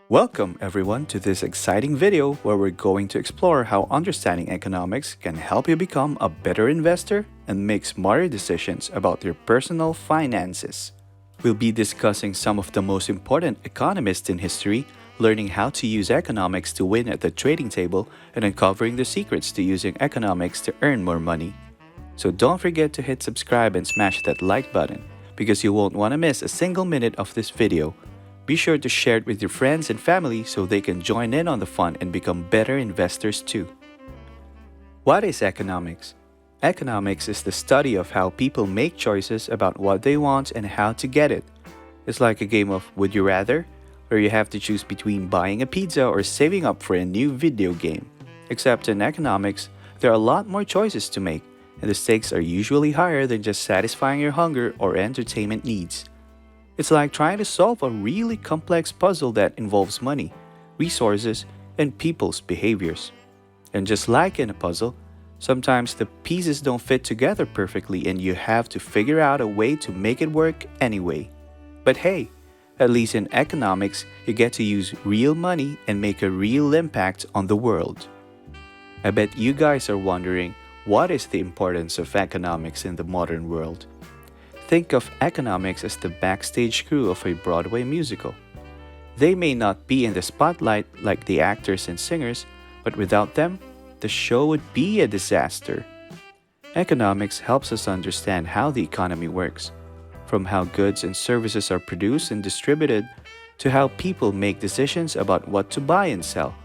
Welcome everyone to this exciting video where we're going to explore how understanding economics can help you become a better investor and make smarter decisions about your personal finances. We'll be discussing some of the most important economists in history, learning how to use economics to win at the trading table, and uncovering the secrets to using economics to earn more money. So don't forget to hit subscribe and smash that like button because you won't want to miss a single minute of this video. Be sure to share it with your friends and family so they can join in on the fun and become better investors too. What is economics? Economics is the study of how people make choices about what they want and how to get it. It's like a game of Would You Rather, where you have to choose between buying a pizza or saving up for a new video game. Except in economics, there are a lot more choices to make, and the stakes are usually higher than just satisfying your hunger or entertainment needs. It's like trying to solve a really complex puzzle that involves money, resources, and people's behaviors. And just like in a puzzle, sometimes the pieces don't fit together perfectly and you have to figure out a way to make it work anyway. But hey, at least in economics, you get to use real money and make a real impact on the world. I bet you guys are wondering, what is the importance of economics in the modern world? Think of economics as the backstage crew of a Broadway musical. They may not be in the spotlight like the actors and singers, but without them, the show would be a disaster. Economics helps us understand how the economy works, from how goods and services are produced and distributed to how people make decisions about what to buy and sell.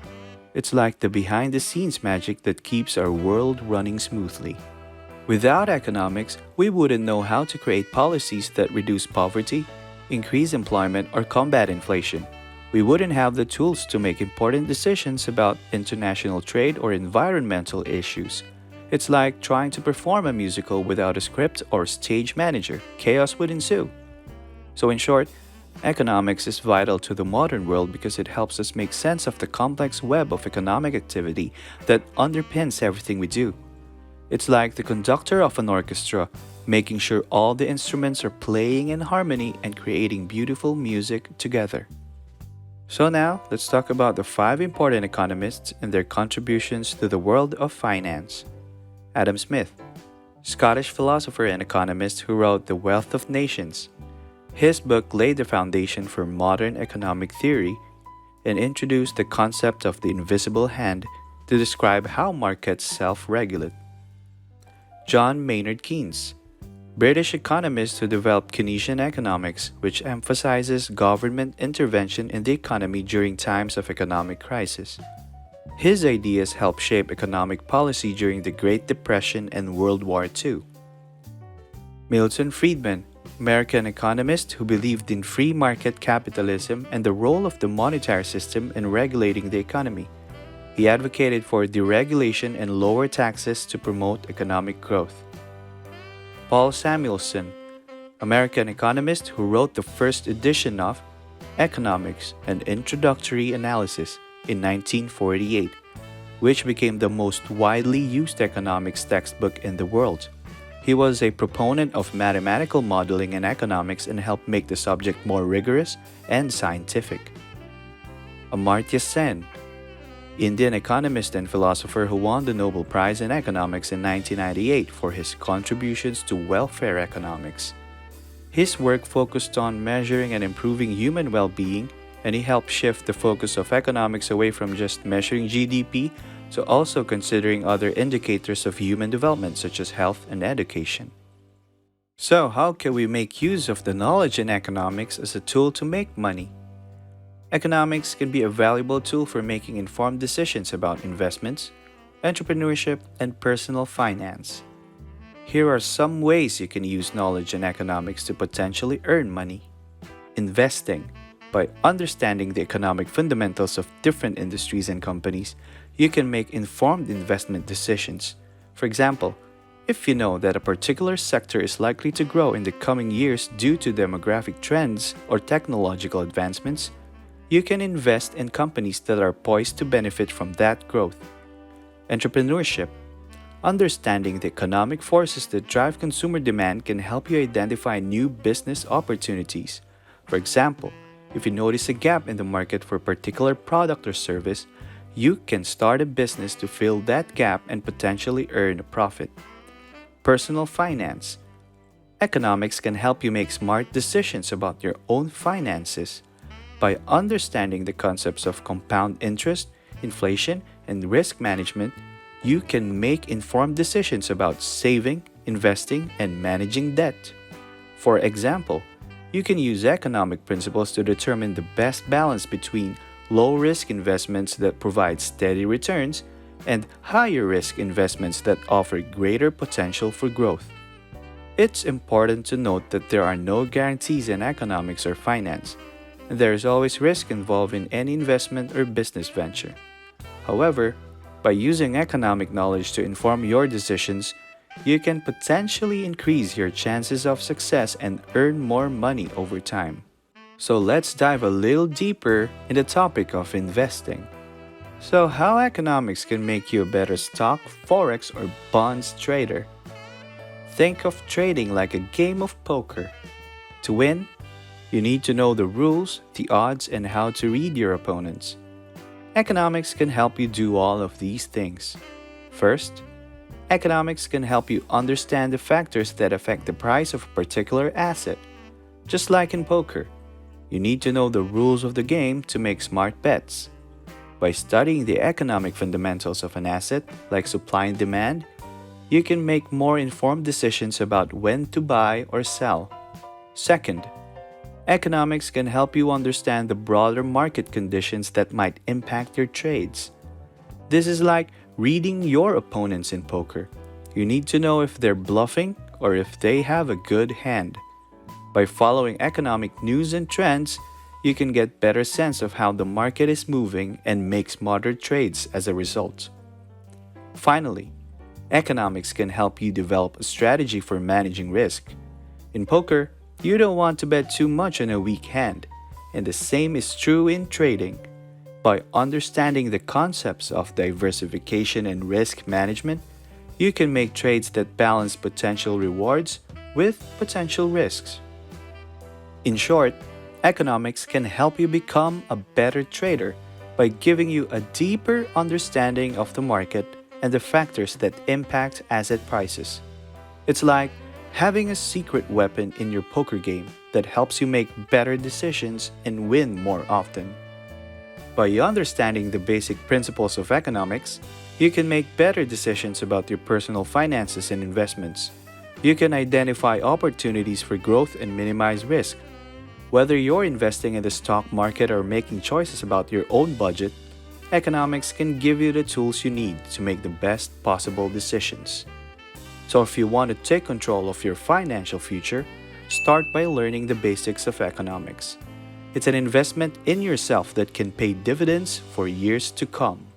It's like the behind-the-scenes magic that keeps our world running smoothly. Without economics, we wouldn't know how to create policies that reduce poverty, increase employment, or combat inflation. We wouldn't have the tools to make important decisions about international trade or environmental issues. It's like trying to perform a musical without a script or stage manager. Chaos would ensue. So in short, economics is vital to the modern world because it helps us make sense of the complex web of economic activity that underpins everything we do. It's like the conductor of an orchestra, making sure all the instruments are playing in harmony and creating beautiful music together. So now, let's talk about the 5 important economists and their contributions to the world of finance. Adam Smith, Scottish philosopher and economist who wrote The Wealth of Nations. His book laid the foundation for modern economic theory and introduced the concept of the invisible hand to describe how markets self-regulate. John Maynard Keynes, British economist who developed Keynesian economics, which emphasizes government intervention in the economy during times of economic crisis. His ideas helped shape economic policy during the Great Depression and World War II. Milton Friedman, American economist who believed in free market capitalism and the role of the monetary system in regulating the economy. He advocated for deregulation and lower taxes to promote economic growth. Paul Samuelson, American economist who wrote the first edition of Economics, an Introductory Analysis in 1948, which became the most widely used economics textbook in the world. He was a proponent of mathematical modeling in economics and helped make the subject more rigorous and scientific. Amartya Sen, Indian economist and philosopher who won the Nobel Prize in Economics in 1998 for his contributions to welfare economics. His work focused on measuring and improving human well-being, and he helped shift the focus of economics away from just measuring GDP to also considering other indicators of human development such as health and education. So, how can we make use of the knowledge in economics as a tool to make money? Economics can be a valuable tool for making informed decisions about investments, entrepreneurship, and personal finance. Here are some ways you can use knowledge in economics to potentially earn money. Investing. By understanding the economic fundamentals of different industries and companies, you can make informed investment decisions. For example, if you know that a particular sector is likely to grow in the coming years due to demographic trends or technological advancements, you can invest in companies that are poised to benefit from that growth. Entrepreneurship. Understanding the economic forces that drive consumer demand can help you identify new business opportunities. For example, If you notice a gap in the market for a particular product or service, you can start a business to fill that gap and potentially earn a profit. Personal finance. Economics can help you make smart decisions about your own finances. By understanding the concepts of compound interest, inflation, and risk management, you can make informed decisions about saving, investing, and managing debt. For example, you can use economic principles to determine the best balance between low-risk investments that provide steady returns and higher-risk investments that offer greater potential for growth. It's important to note that there are no guarantees in economics or finance, and there is always risk involved in any investment or business venture. However, by using economic knowledge to inform your decisions, you can potentially increase your chances of success and earn more money over time. So let's dive a little deeper in the topic of investing. So, how economics can make you a better stock, Forex, or bonds trader? Think of trading like a game of poker. To win, you need to know the rules, the odds, and how to read your opponents. Economics can help you do all of these things. First, economics can help you understand the factors that affect the price of a particular asset. Just like in poker, you need to know the rules of the game to make smart bets. By studying the economic fundamentals of an asset, like supply and demand, you can make more informed decisions about when to buy or sell. Second, economics can help you understand the broader market conditions that might impact your trades. This is like reading your opponents in poker. You need to know if they're bluffing or if they have a good hand. By following economic news and trends, you can get better sense of how the market is moving and make smarter trades as a result. Finally, economics can help you develop a strategy for managing risk. In poker, you don't want to bet too much on a weak hand, and the same is true in trading. By understanding the concepts of diversification and risk management, you can make trades that balance potential rewards with potential risks. In short, economics can help you become a better trader by giving you a deeper understanding of the market and the factors that impact asset prices. It's like having a secret weapon in your poker game that helps you make better decisions and win more often. By understanding the basic principles of economics, you can make better decisions about your personal finances and investments. You can identify opportunities for growth and minimize risk. Whether you're investing in the stock market or making choices about your own budget, economics can give you the tools you need to make the best possible decisions. So if you want to take control of your financial future, start by learning the basics of economics. It's an investment in yourself that can pay dividends for years to come.